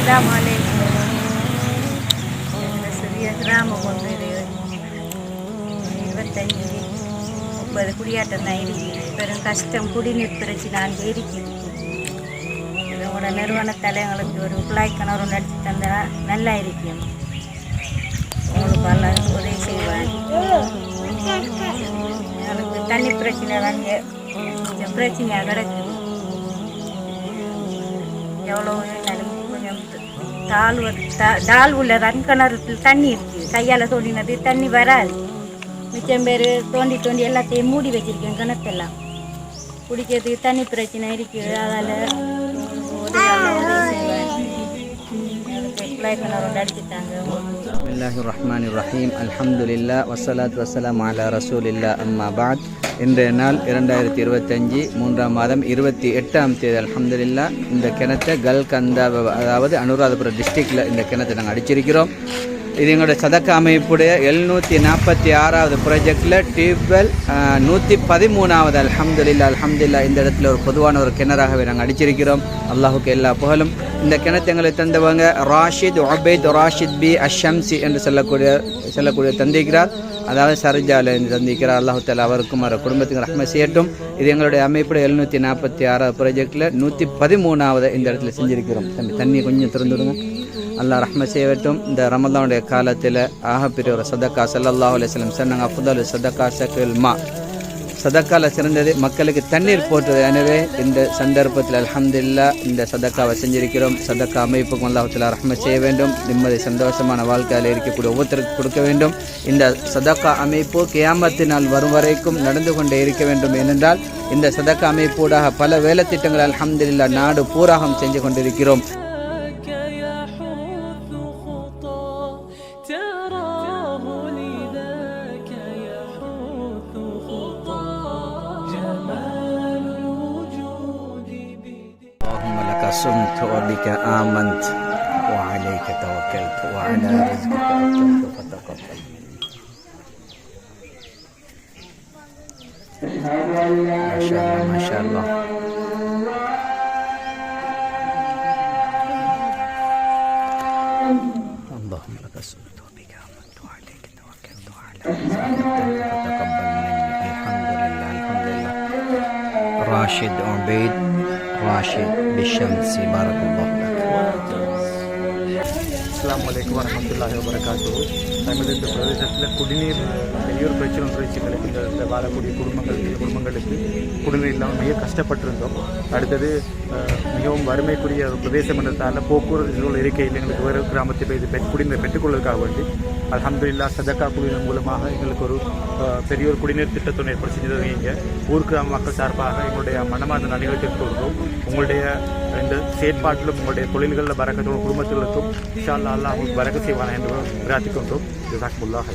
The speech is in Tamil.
அஸ்ஸலாமு அலைக்கும். சிறிய கிராமம் ஒன்று 25-30 குடியாட்டம் தான் இருக்குது. பெரும் கஷ்டம், குடிநீர் பிரச்சனை அங்கே இருக்குது. இதோட நிறுவனத்தால் எங்களுக்கு ஒரு குழாய் கிணறு நடிச்சு தந்தா நல்லா இருக்கும். உங்களுக்கு எல்லாம் உதவி செய்வேன். எங்களுக்கு தண்ணி பிரச்சனை தாங்க கொஞ்சம் பிரச்சனையாக கிடக்குது. எவ்வளோ கொஞ்சம் தாழ்வுள்ள கிணறுல தண்ணி இருக்குது. கையால் தோண்டினது தண்ணி வராது. மிச்சம் பேர் தோண்டி தோண்டி எல்லாத்தையும் மூடி வச்சிருக்கேன். கிணத்தெல்லாம் குடிக்கிறதுக்கு தண்ணி பிரச்சனை இருக்குது. அதால் பிஸ்மில்லாஹிர் ரஹ்மானிர் ரஹீம். அல்ஹம்துலில்லாஹ் வஸ்ஸலாத்து வஸ்ஸலாமு அலா ரசூலில்லாஹ். அம்மா பஅத். இன்றைய நாள் 2025 3ஆம் மாதம் 28ஆம் தேதி. அல்ஹம்துலில்லாஹ் இந்த கிணத்தை கல்கந்தா, அதாவது அனுராதபுரம் டிஸ்ட்ரிக்டில் இந்த கிணத்தை நாங்கள் அடிச்சிருக்கிறோம். இது எங்களுடைய சதக்க அமைப்புடைய 746வது ப்ராஜெக்டில் டியூப்வெல் 113வது. அல்ஹம்துலில்லாஹ் இந்த இடத்துல ஒரு பொதுவான ஒரு கிணறாகவே நாங்கள் அடிச்சிருக்கிறோம். அல்லாஹுக்கு எல்லா புகழும். இந்த கிணத்தை எங்களை தந்தவங்க ராஷித் உபைத் ராஷித் பி அஷம்சி என்று சொல்லக்கூடிய தந்திக்கிறார். அதாவது சர்ஜாவில் தந்திக்கிறார். அல்லாஹு தாலா அவருக்கும் அவர் குடும்பத்துக்கு ரஹ்மத் செய்யட்டும். இது எங்களுடைய அமைப்புடைய 746வது ப்ராஜெக்டில் 113வது இந்த இடத்துல செஞ்சுருக்கிறோம். தண்ணி கொஞ்சம் திறந்துவிடுங்க. அல்லாஹ் ரஹ்மத் செய்யட்டும். இந்த ரமலானுடைய காலத்தில் ஆகப்பெரிய ஒரு சதக்கா ஸல்லல்லாஹு அலைஹி வஸல்லம் சொன்னாங்க, அஃதலு சதக்கா ஸகல் மா, சதக்கால சிறந்தது மக்களுக்கு தண்ணீர் போட்டுறது. எனவே இந்த சந்தர்ப்பத்தில் அல்ஹம்துலில்லாஹ் இந்த சதக்காவை செஞ்சிருக்கிறோம். சதக்கா அமைப்புக்கும் அல்லாஹ் தஆலா ரஹ்மத் செய்ய வேண்டும். நிம்மதி சந்தோஷமான வாழ்க்கையில் இருக்கக்கூடிய ஒவ்வொருத்தருக்கு கொடுக்க வேண்டும். இந்த சதக்கா அமைப்பு கியாமத்து நாள் வரும் வரைக்கும் நடந்து கொண்டே இருக்க வேண்டும். ஏனென்றால் இந்த சதக்கா அமைப்பூடாக பல வேலை திட்டங்கள் அல்ஹம்துலில்லாஹ் நாடு பூராகம் செஞ்சு கொண்டிருக்கிறோம். صمت وبك آمنت وعليك توكلت وعلى رزقك أوكلت فتقبل. ما شاء الله ما شاء الله. اللهم لك صمت وبك آمنت وعليك توكلت وعلى رزقك فتقبل مني. الحمد لله الحمد لله. راشد عبيد ராஷித் பிஷம்சி பாரக்கல்லாஹு லக். அஸ்ஸலாமு அலைக்கும் வரஹ்மத்துல்லாஹி வபரகாத்துஹு. தமிழ் இந்த பிரதேசத்தில் குடிநீர் பெரிய ஒரு பிரச்சனை எங்களுக்கு இந்த வாழக்கூடிய குடும்பங்களுக்கு குடிநீர் இல்லாமல் மிக கஷ்டப்பட்டிருந்தோம். அடுத்தது மிகவும் வறுமைக்குரிய ஒரு பிரதேசம் என்றதால் போக்குவரத்து இருக்கையில் எங்களுக்கு வேறு கிராமத்தில் போய் குடிநீர் பெற்றுக்கொள்வதற்காக வேண்டி அல்ஹம்துலில்லாஹ் சதக்கா குடிநீர் மூலமாக எங்களுக்கு ஒரு பெரிய ஒரு குடிநீர் திட்டத்தை ஏற்பாடு செஞ்சதுங்க. ஊர் கிராம மக்கள் சார்பாக எங்களுடைய மனமார்ந்த நன்றிகளை தெரிவித்துக் கொள்கிறோம். உங்களுடைய இந்த செயற்பாட்டிலும் உங்களுடைய தொழில்களில் பரக்கத்தோடு குடும்பத்திற்கும் இன்ஷா அல்லாஹ் அல்லாஹ் உங்களுக்கு பரக்கத் செய்வான் என்று பிரார்த்திக்கின்றோம். ஜஸாக்குமுல்லாஹ்.